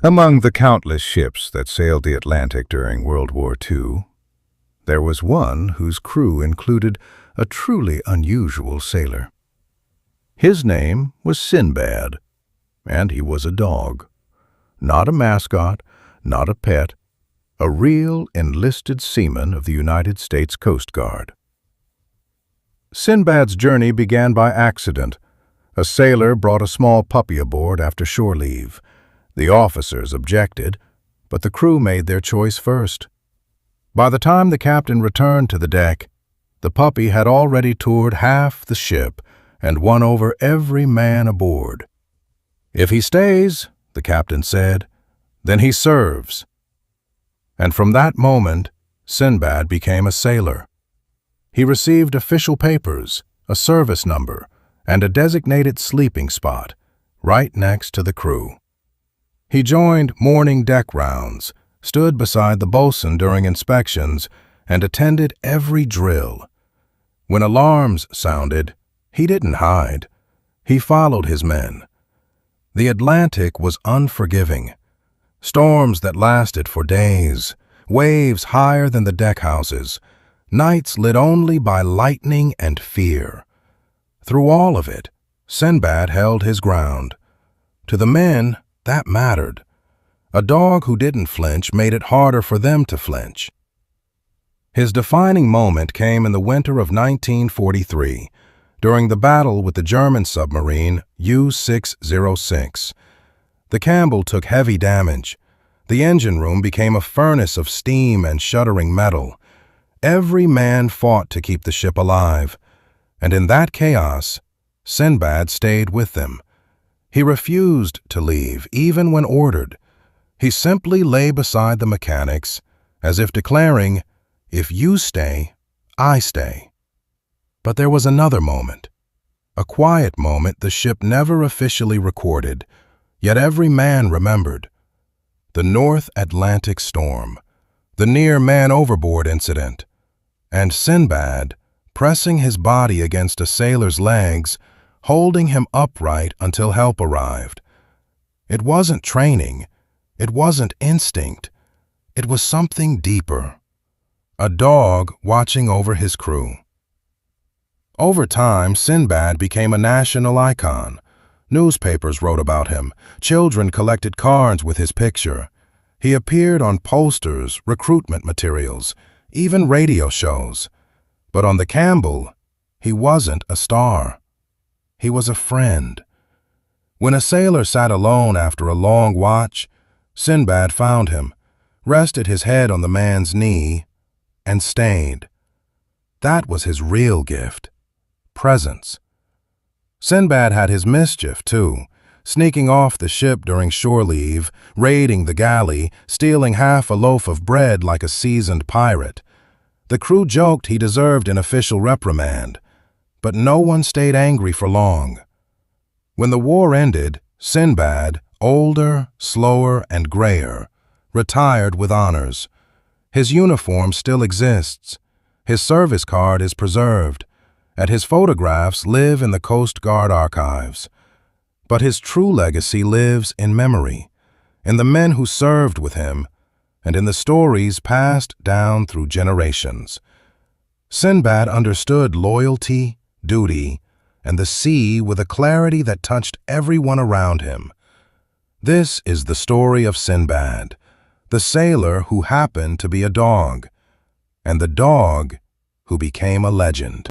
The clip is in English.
Among the countless ships that sailed the Atlantic during World War II, there was one whose crew included a truly unusual sailor. His name was Sinbad, and he was a dog. Not a mascot, not a pet, a real enlisted seaman of the United States Coast Guard. Sinbad's journey began by accident. A sailor brought a small puppy aboard after shore leave. The officers objected, but the crew made their choice first. By the time the captain returned to the deck, the puppy had already toured half the ship and won over every man aboard. "If he stays," the captain said, "then he serves." And from that moment, Sinbad became a sailor. He received official papers, a service number, and a designated sleeping spot right next to the crew. He joined morning deck rounds, stood beside the bosun during inspections, and attended every drill. When alarms sounded, he didn't hide. He followed his men. The Atlantic was unforgiving. Storms that lasted for days, waves higher than the deckhouses, nights lit only by lightning and fear. Through all of it, Sinbad held his ground. To the men, that mattered. A dog who didn't flinch made it harder for them to flinch. His defining moment came in the winter of 1943, during the battle with the German submarine U-606. The Campbell took heavy damage. The engine room became a furnace of steam and shuddering metal. Every man fought to keep the ship alive, and in that chaos, Sinbad stayed with them. He refused to leave, even when ordered. He simply lay beside the mechanics, as if declaring, "If you stay, I stay." But there was another moment, a quiet moment the ship never officially recorded, yet every man remembered. The North Atlantic storm, the near man overboard incident, and Sinbad pressing his body against a sailor's legs, holding him upright until help arrived. It wasn't training, it wasn't instinct, it was something deeper. A dog watching over his crew. Over time, Sinbad became a national icon. Newspapers wrote about him. Children collected cards with his picture. He appeared on posters, recruitment materials, even radio shows. But on the Campbell, he wasn't a star. He was a friend. When a sailor sat alone after a long watch, Sinbad found him, rested his head on the man's knee, and stayed. That was his real gift, presence. Sinbad had his mischief, too, sneaking off the ship during shore leave, raiding the galley, stealing half a loaf of bread like a seasoned pirate. The crew joked he deserved an official reprimand, but no one stayed angry for long. When the war ended, Sinbad, older, slower, and grayer, retired with honors. His uniform still exists. His service card is preserved, and his photographs live in the Coast Guard archives. But his true legacy lives in memory, in the men who served with him, and in the stories passed down through generations. Sinbad understood loyalty, duty, and the sea with a clarity that touched everyone around him. This is the story of Sinbad, the sailor who happened to be a dog, and the dog who became a legend.